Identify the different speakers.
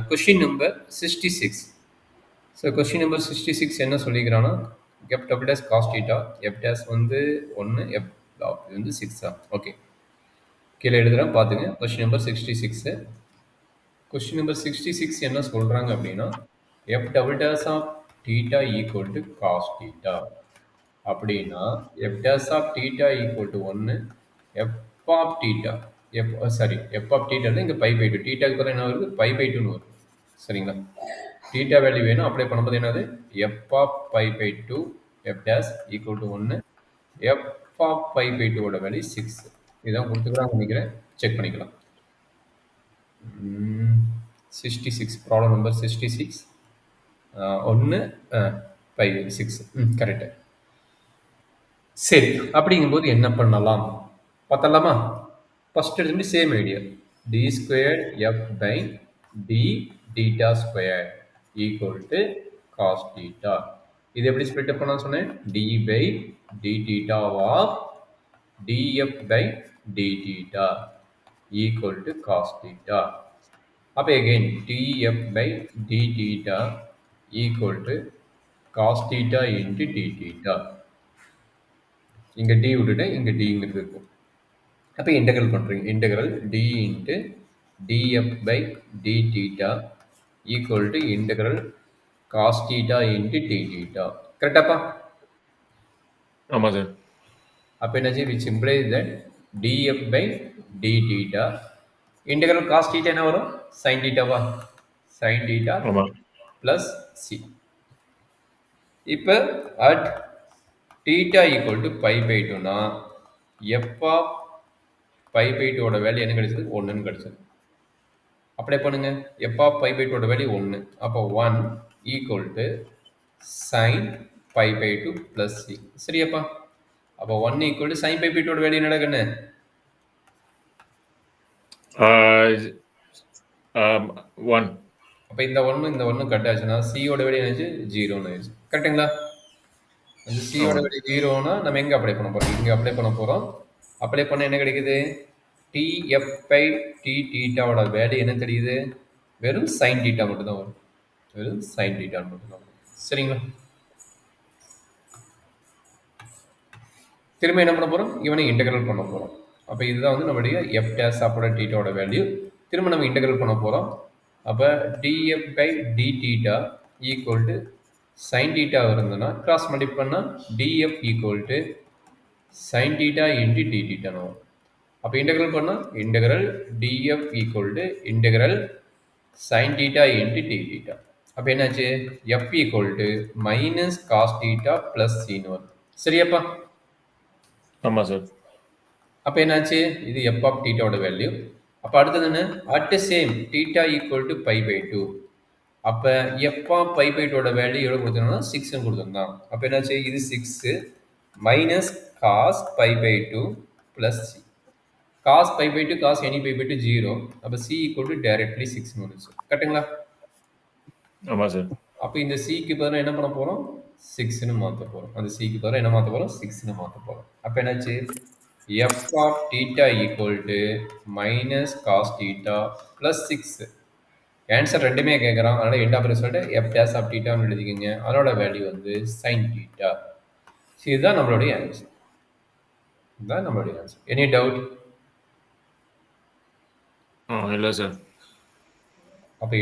Speaker 1: Question number 66. So question number 66 என்ன சொல்லிக்கிறான்னா F double dash cos theta F dash வந்து 1 F இது வந்து 6 ஓகே கீழே எழுதுகிறேன் பார்த்துங்க. Question number 66. கொஸ்டின் நம்பர் 66 என்ன சொல்கிறாங்க அப்படின்னா F double dash of theta equal to cos theta அப்படின்னா F dash of theta equal to 1 F of theta F of theta இங்கே பை பை 2 டீட்டாக்கு பதில் என்ன வருது பை பை 2ன்னு வருது. சரிங்களா? டீட்டா வேல்யூ வேணும் அப்ளை பண்ணும்போது என்னது F of pi by 2 F dash equal to 1 F of pi by 2ஓட வேல்யூ 6. இதான் கொடுத்துக்கிறாங்க நினைக்கிறேன், செக் பண்ணிக்கலாம். 66 ப்ராப்ளம் நம்பர் 66 1 பை 6 கரெக்டு. சரி, அப்படிங்கும்போது என்ன பண்ணலாம் பார்த்தலாமா? ஃபர்ஸ்ட் எடுத்து same idea d square f by d theta square equal to cos theta. இது எப்படி ஸ்ப்ளிட் அப் பண்ண சொன்னேன்? D by d theta of df by d theta equal to cos theta. அப்ப again df by d theta equal to cos theta into d theta. இங்க d விட்டுட்டேன், இங்க d ங்கிறது இருக்கும். அப்ப இன்டெகிரல் பண்றீங்க. Integral d into df by d theta equal to integral cos theta into d theta. கரெக்டாப்பா?
Speaker 2: ஆமா sir.
Speaker 1: அப்போ என்னாச்சு? which implies that df by d theta integral cos theta என்ன வரும்? sin theta வா? sin theta plus c. இப்போ at theta equal to pi by 2 னா f of pi by 2 ஓட value என்ன கிடைச்சது? 1ன்னு கிடைச்சது. அப்ளை பண்ணுங்க. f of pi by 2 ஓட வேல்யூ 1. அப்போ 1 equal to sin pi by 2 plus c. சரியாப்பா? அப்போ 1 equal to sin pi by 2 ஓட வேல்யூ என்னடா கண்ணு?
Speaker 2: 1.
Speaker 1: அப்போ இந்த 1 கட் ஆச்சுன்னா c ஓட வேல்யூ என்னாச்சு? 0ன்னு ஆயிடுச்சு. கரெக்டுங்களா? அந்த c ஓட வேல்யூ 0னா நம்ம எங்கே அப்ளை பண்ண போகிறோம்? இங்கே அப்ளை பண்ண போகிறோம். அப்ளை பண்ண என்ன கிடைக்குது? tf by t தீட்டாவோட வேல்யூ என்ன தெரியுது? வெறும் sin தீட்டா மட்டும்தான் வரும். வெறும் sin தீட்டா மட்டும்தான் வரும். சரிங்களா? திரும்ப என்ன பண்ண போகிறோம்? இவனை இன்டெகிரல் பண்ண போகிறோம். அப்போ இதுதான் வந்து நம்மளுடைய எஃப் டேஸ் அப்போட டீட்டாவோட வேல்யூ. திரும்ப நம்ம இன்டெகிரல் பண்ண போகிறோம். அப்போ df by d theta equal to sine theta இருந்ததுன்னா கிராஸ் மல்டிப்ளை பண்ணால் df equal to sine theta into D தீட்டான்னு வரும். அப்போ இன்டெகிரல் பண்ணால் integral df equal to integral sine theta into D theta. அப்போ என்னாச்சு? F equal to minus cos theta plus சின்னு வரும். சரியாப்பா?
Speaker 2: ஆமாம் சார்.
Speaker 1: அப்போ என்னாச்சு? இது எஃப் ஆஃப் டீட்டாவோட வேல்யூ. அப்போ அடுத்தது என்ன? At same theta equal to pi by 2. அப்போ எஃப் ஆஃப் பை பை 2ஓட வேல்யூ எவ்வளோ கொடுத்துருந்தோம்னா 6ன்னு கொடுத்துருந்தான். அப்போ என்னாச்சு? இது 6 minus cos pi by 2 plus C. Cos pi by 2 cos any pi by 2 0. அப்போ சி ஈக்குவல் டு டைரக்ட்லி 6ன்னு வந்துச்சு. கரெக்டுங்களா?
Speaker 2: ஆமாம் சார்.
Speaker 1: அப்போ இந்த சிக்கு பதிலாக என்ன பண்ண போகிறோம்? 6ன்னு மாற்ற போகிறோம். அந்த சிக்கு பதிலாக என்ன மாற்ற போகிறோம்? 6ன்னு மாற்ற போகிறோம். அப்போ என்னாச்சு? f of theta equal to minus cos theta plus 6. Answer ரெண்டுமே கேட்குறான். அதனால் end of result f dash of theta எழுதிக்கோங்க. அதனோட வேல்யூ வந்து sin theta. இதுதான் நம்மளுடைய ஆன்சர். இதுதான் நம்மளுடைய ஆன்சர். Any doubt?
Speaker 2: இல்லை சார்.
Speaker 1: அப்போ